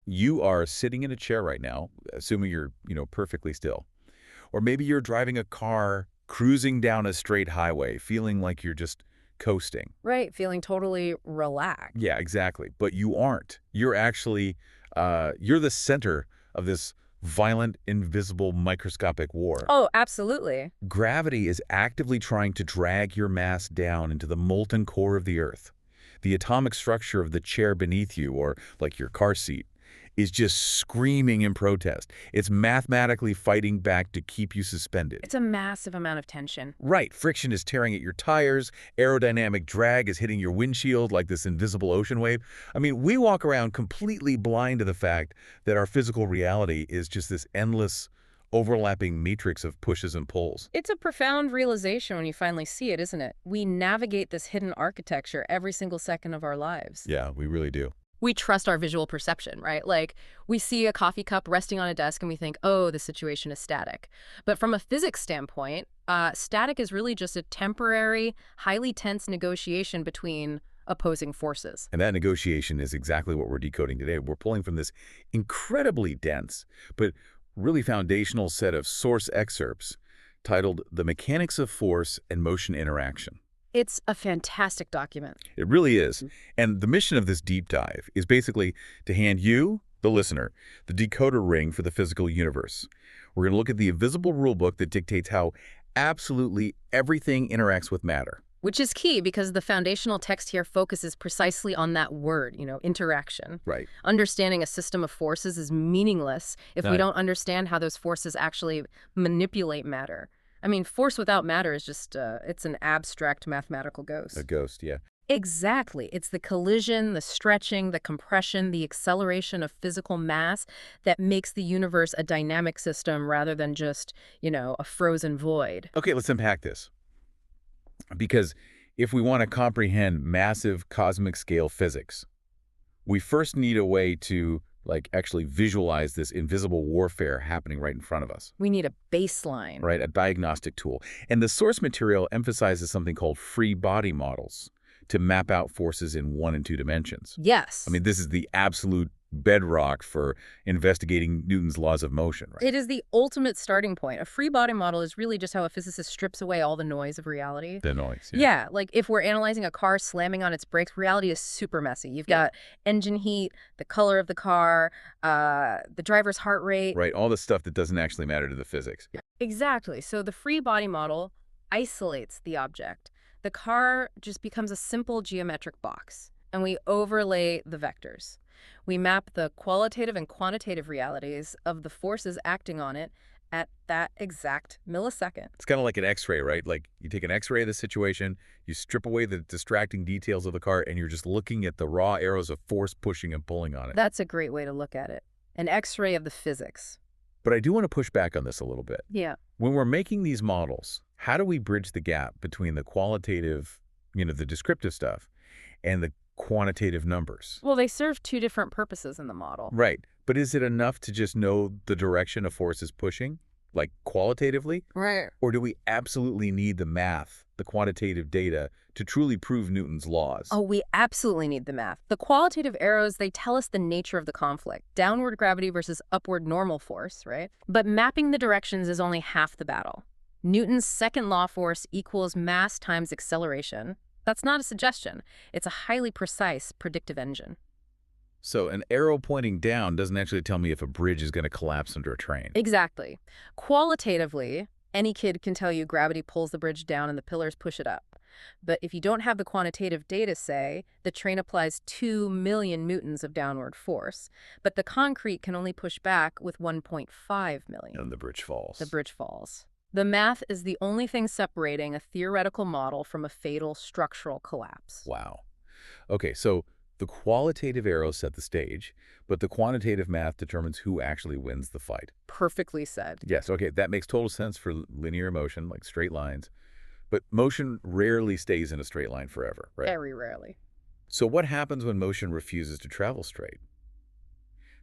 You are sitting in a chair right now, assuming you're, perfectly still. Or maybe you're driving a car, cruising down a straight highway, feeling like you're just coasting. Right, feeling totally relaxed. Yeah, exactly. But you aren't. You're actually, you're the center of this violent, invisible, microscopic war. Oh, absolutely. Gravity is actively trying to drag your mass down into the molten core of the Earth. The atomic structure of the chair beneath you, or like your car seat, is just screaming in protest. It's mathematically fighting back to keep you suspended. It's a massive amount of tension. Right, friction is tearing at your tires, aerodynamic drag is hitting your windshield like this invisible ocean wave. I mean, we walk around completely blind to the fact that our physical reality is just this endless, overlapping matrix of pushes and pulls. It's a profound realization when you finally see it, isn't it? We navigate this hidden architecture every single second of our lives. Yeah, we really do. We trust our visual perception, right? Like, we see a coffee cup resting on a desk and we think, oh, the situation is static. But from a physics standpoint, static is really just a temporary, highly tense negotiation between opposing forces. And that negotiation is exactly what we're decoding today. We're pulling from this incredibly dense, but really foundational set of source excerpts titled The Mechanics of Force and Motion Interaction. It's a fantastic document. It really is. And the mission of this deep dive is basically to hand you, the listener, the decoder ring for the physical universe. We're going to look at the invisible rulebook that dictates how absolutely everything interacts with matter. Which is key because the foundational text here focuses precisely on that word, interaction. Right. Understanding a system of forces is meaningless if we Right. don't understand how those forces actually manipulate matter. I mean, force without matter is just, it's an abstract mathematical ghost. A ghost, yeah. Exactly. It's the collision, the stretching, the compression, the acceleration of physical mass that makes the universe a dynamic system rather than just, a frozen void. Okay, let's unpack this. Because if we want to comprehend massive cosmic scale physics, we first need a way to actually visualize this invisible warfare happening right in front of us, We need a baseline. right? A diagnostic tool. And the source material emphasizes something called free body models to map out forces in 1 and 2 dimensions. Yes. I mean, this is the absolute bedrock for investigating Newton's laws of motion, right? It is the ultimate starting point. A free body model is really just how a physicist strips away all the noise of reality. The noise. Yeah, like if we're analyzing a car slamming on its brakes, reality is super messy. You've got engine heat, the color of the car, the driver's heart rate. Right, all the stuff that doesn't actually matter to the physics. Exactly. So the free body model isolates the object. The car just becomes a simple geometric box, and we overlay the vectors. We map the qualitative and quantitative realities of the forces acting on it at that exact millisecond. It's kind of like an X-ray, right? Like you take an X-ray of the situation, you strip away the distracting details of the car, and you're just looking at the raw arrows of force pushing and pulling on it. That's a great way to look at it. An X-ray of the physics. But I do want to push back on this a little bit. Yeah. When we're making these models, how do we bridge the gap between the qualitative, the descriptive stuff, and the quantitative numbers? Well, they serve two different purposes in the model. Right. But is it enough to just know the direction a force is pushing, like qualitatively? Right. Or do we absolutely need the math, the quantitative data, to truly prove Newton's laws? Oh, we absolutely need the math. The qualitative arrows, they tell us the nature of the conflict. Downward gravity versus upward normal force, right? But mapping the directions is only half the battle. Newton's second law force equals mass times acceleration. That's not a suggestion. It's a highly precise predictive engine. So an arrow pointing down doesn't actually tell me if a bridge is going to collapse under a train. Exactly. Qualitatively, any kid can tell you gravity pulls the bridge down and the pillars push it up. But if you don't have the quantitative data, say, the train applies 2 million newtons of downward force, but the concrete can only push back with 1.5 million. And the bridge falls. The bridge falls. The math is the only thing separating a theoretical model from a fatal structural collapse. Wow. Okay, so the qualitative arrows set the stage, but the quantitative math determines who actually wins the fight. Perfectly said. Yes, okay, that makes total sense for linear motion, like straight lines. But motion rarely stays in a straight line forever, right? Very rarely. So what happens when motion refuses to travel straight?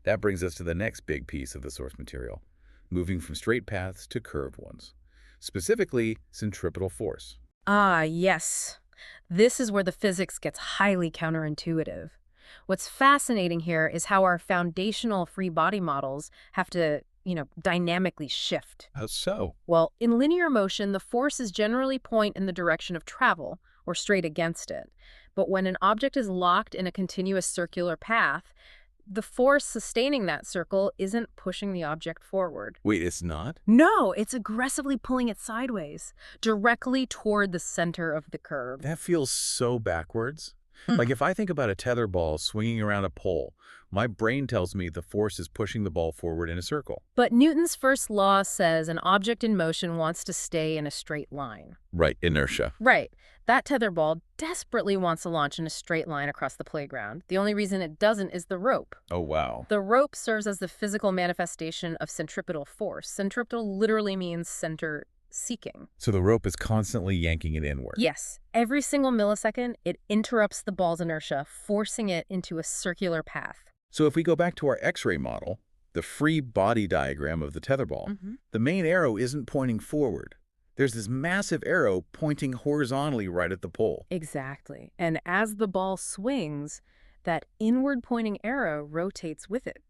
That brings us to the next big piece of the source material, moving from straight paths to curved ones, specifically centripetal force. Ah, yes. This is where the physics gets highly counterintuitive. What's fascinating here is how our foundational free body models have to, dynamically shift. How so? Well, in linear motion, the forces generally point in the direction of travel, or straight against it. But when an object is locked in a continuous circular path, the force sustaining that circle isn't pushing the object forward. Wait, it's not? No, it's aggressively pulling it sideways, directly toward the center of the curve. That feels so backwards. Like if I think about a tether ball swinging around a pole, my brain tells me the force is pushing the ball forward in a circle. But Newton's first law says an object in motion wants to stay in a straight line. Right, inertia. Right. That tether ball desperately wants to launch in a straight line across the playground. The only reason it doesn't is the rope. Oh, wow. The rope serves as the physical manifestation of centripetal force. Centripetal literally means center seeking. So the rope is constantly yanking it inward. Yes. Every single millisecond, it interrupts the ball's inertia, forcing it into a circular path. So if we go back to our X-ray model, the free body diagram of the tetherball, the main arrow isn't pointing forward. There's this massive arrow pointing horizontally right at the pole. Exactly. And as the ball swings, that inward-pointing arrow rotates with it,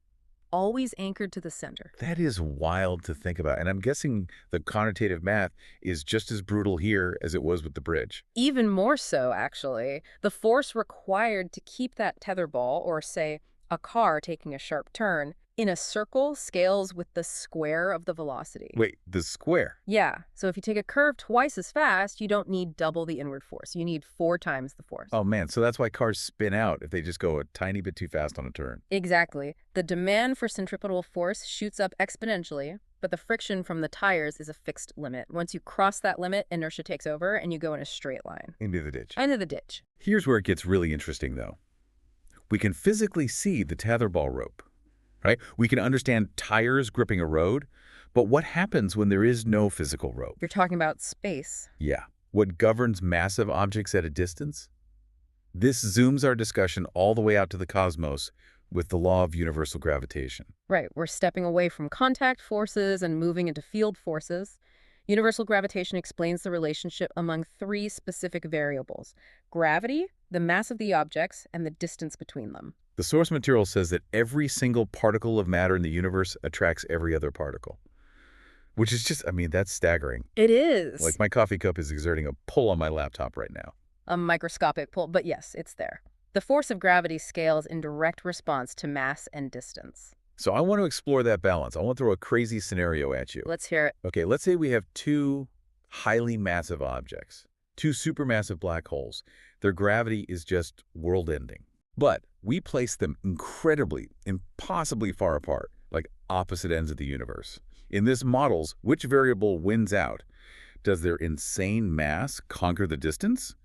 always anchored to the center. That is wild to think about. And I'm guessing the connotative math is just as brutal here as it was with the bridge. Even more so, actually. The force required to keep that tether ball, or say, a car taking a sharp turn, in a circle scales with the square of the velocity. Wait, the square? Yeah, so if you take a curve twice as fast, you don't need double the inward force. You need 4 times the force. Oh man, so that's why cars spin out if they just go a tiny bit too fast on a turn. Exactly. The demand for centripetal force shoots up exponentially, but the friction from the tires is a fixed limit. Once you cross that limit, inertia takes over and you go in a straight line. Into the ditch. Into the ditch. Here's where it gets really interesting though. We can physically see the tetherball rope, right? We can understand tires gripping a road, but what happens when there is no physical rope? You're talking about space. Yeah. What governs massive objects at a distance? This zooms our discussion all the way out to the cosmos with the law of universal gravitation. Right, we're stepping away from contact forces and moving into field forces. Universal gravitation explains the relationship among 3 specific variables: gravity, the mass of the objects, and the distance between them. The source material says that every single particle of matter in the universe attracts every other particle. Which is just, I mean, that's staggering. It is. Like my coffee cup is exerting a pull on my laptop right now. A microscopic pull, but yes, it's there. The force of gravity scales in direct response to mass and distance. So I want to explore that balance. I want to throw a crazy scenario at you. Let's hear it. Okay, let's say we have 2 highly massive objects, 2 supermassive black holes. Their gravity is just world-ending. But we place them incredibly, impossibly far apart, like opposite ends of the universe. In this models, which variable wins out? Does their insane mass conquer the distance?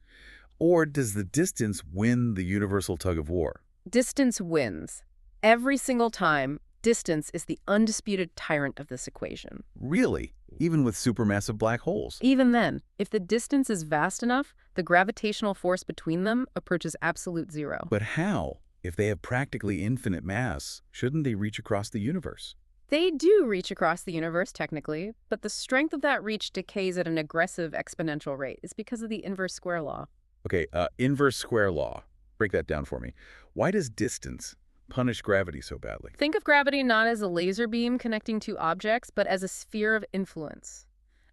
Or does the distance win the universal tug of war? Distance wins. Every single time, distance is the undisputed tyrant of this equation. Really? Even with supermassive black holes? Even then, if the distance is vast enough, the gravitational force between them approaches absolute zero. But how? If they have practically infinite mass, shouldn't they reach across the universe? They do reach across the universe, technically, but the strength of that reach decays at an aggressive exponential rate. It's because of the inverse square law. Okay, inverse square law. Break that down for me. Why does distance punish gravity so badly? Think of gravity not as a laser beam connecting 2 objects, but as a sphere of influence,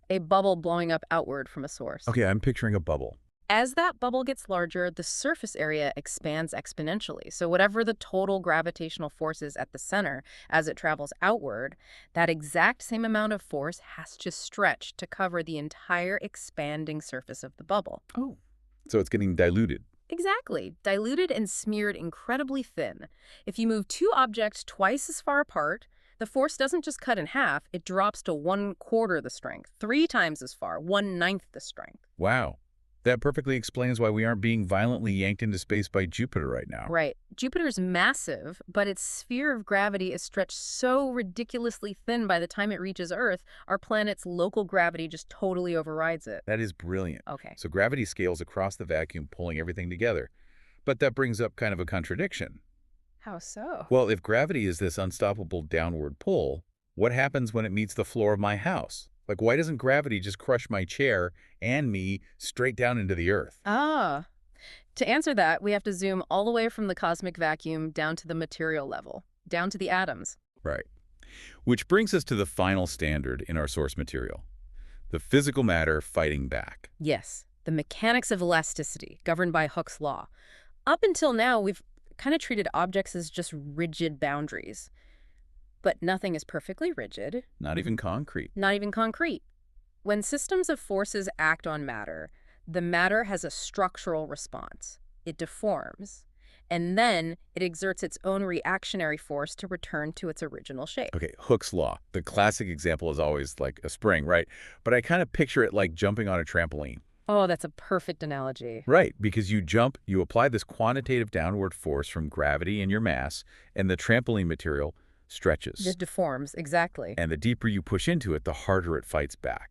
a bubble blowing up outward from a source. Okay, I'm picturing a bubble. As that bubble gets larger, the surface area expands exponentially. So whatever the total gravitational force is at the center as it travels outward, that exact same amount of force has to stretch to cover the entire expanding surface of the bubble. Oh. So it's getting diluted. Exactly. Diluted and smeared incredibly thin. If you move 2 objects twice as far apart, the force doesn't just cut in half, it drops to 1/4 the strength, 3 times as far, 1/9 the strength. Wow. That perfectly explains why we aren't being violently yanked into space by Jupiter right now. Right. Jupiter's massive, but its sphere of gravity is stretched so ridiculously thin by the time it reaches Earth, our planet's local gravity just totally overrides it. That is brilliant. Okay. So gravity scales across the vacuum, pulling everything together. But that brings up kind of a contradiction. How so? Well, if gravity is this unstoppable downward pull, what happens when it meets the floor of my house? Like, why doesn't gravity just crush my chair and me straight down into the earth? Ah, To answer that, we have to zoom all the way from the cosmic vacuum down to the material level, down to the atoms. Right. Which brings us to the final standard in our source material, the physical matter fighting back. Yes, the mechanics of elasticity, governed by Hooke's law. Up until now, we've kind of treated objects as just rigid boundaries. But nothing is perfectly rigid. Not even concrete. Not even concrete. When systems of forces act on matter, the matter has a structural response. It deforms. And then it exerts its own reactionary force to return to its original shape. Okay, Hooke's law. The classic example is always like a spring, right? But I kind of picture it like jumping on a trampoline. Oh, that's a perfect analogy. Right, because you jump, you apply this quantitative downward force from gravity and your mass, and the trampoline material stretches. It deforms, exactly. And the deeper you push into it, the harder it fights back.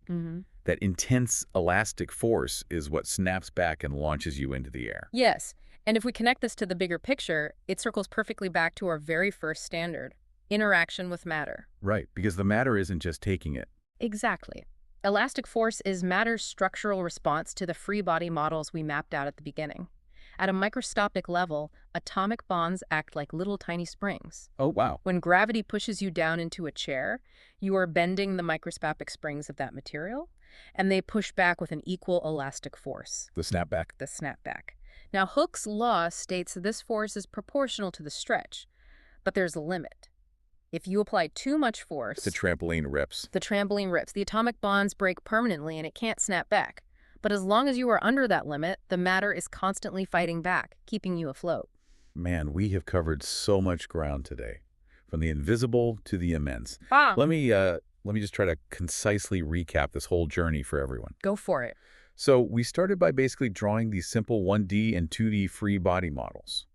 That intense elastic force is what snaps back and launches you into the air. Yes, and if we connect this to the bigger picture, it circles perfectly back to our very first standard, interaction with matter. Right, because the matter isn't just taking it. Exactly. Elastic force is matter's structural response to the free body models we mapped out at the beginning. At a microscopic level, atomic bonds act like little tiny springs. Oh, wow. When gravity pushes you down into a chair, you are bending the microscopic springs of that material, and they push back with an equal elastic force. The snapback. The snapback. Now, Hooke's law states that this force is proportional to the stretch, but there's a limit. If you apply too much force, The trampoline rips. the trampoline rips. The atomic bonds break permanently and it can't snap back. But as long as you are under that limit, the matter is constantly fighting back, keeping you afloat. Man, we have covered so much ground today, from the invisible to the immense. Ah, Let me just try to concisely recap this whole journey for everyone. go for it. So we started by basically drawing these simple 1D and 2D free body models,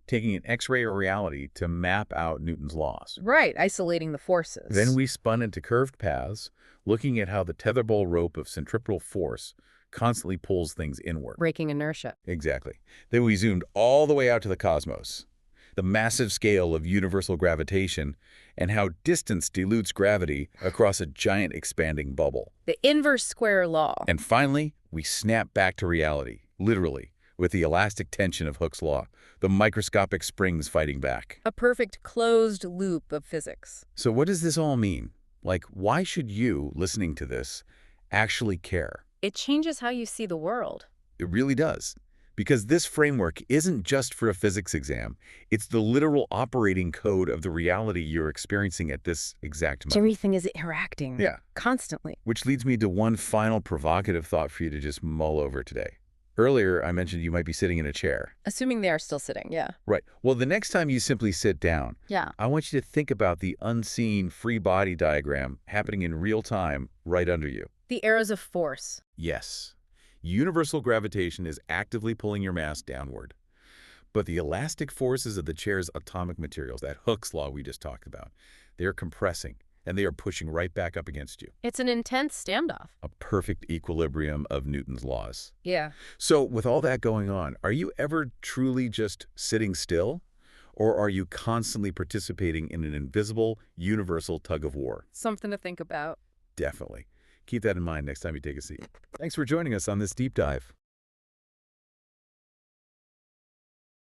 taking an X-ray of reality to map out Newton's laws. Right, isolating the forces. Then we spun into curved paths, looking at how the tetherball rope of centripetal force constantly pulls things inward. breaking inertia. Exactly. Then we zoomed all the way out to the cosmos, the massive scale of universal gravitation, and how distance dilutes gravity across a giant expanding bubble. The inverse square law. And finally, we snap back to reality, literally, with the elastic tension of Hooke's law, the microscopic springs fighting back. A perfect closed loop of physics. So what does this all mean? Like, why should you, listening to this, actually care? It changes how you see the world. It really does. Because this framework isn't just for a physics exam. It's the literal operating code of the reality you're experiencing at this exact moment. Everything is interacting. Yeah. Constantly. Which leads me to one final provocative thought for you to just mull over today. Earlier, I mentioned you might be sitting in a chair. Assuming they are still sitting, yeah. Right. Well, the next time you simply sit down, Yeah. I want you to think about the unseen free body diagram happening in real time right under you. The arrows of force. Yes. Universal gravitation is actively pulling your mass downward. But the elastic forces of the chair's atomic materials, that Hooke's law we just talked about, they're compressing, and they are pushing right back up against you. It's an intense standoff. A perfect equilibrium of Newton's laws. Yeah. So with all that going on, are you ever truly just sitting still? Or are you constantly participating in an invisible, universal tug of war? Something to think about. Definitely. Keep that in mind next time you take a seat. Thanks for joining us on this deep dive.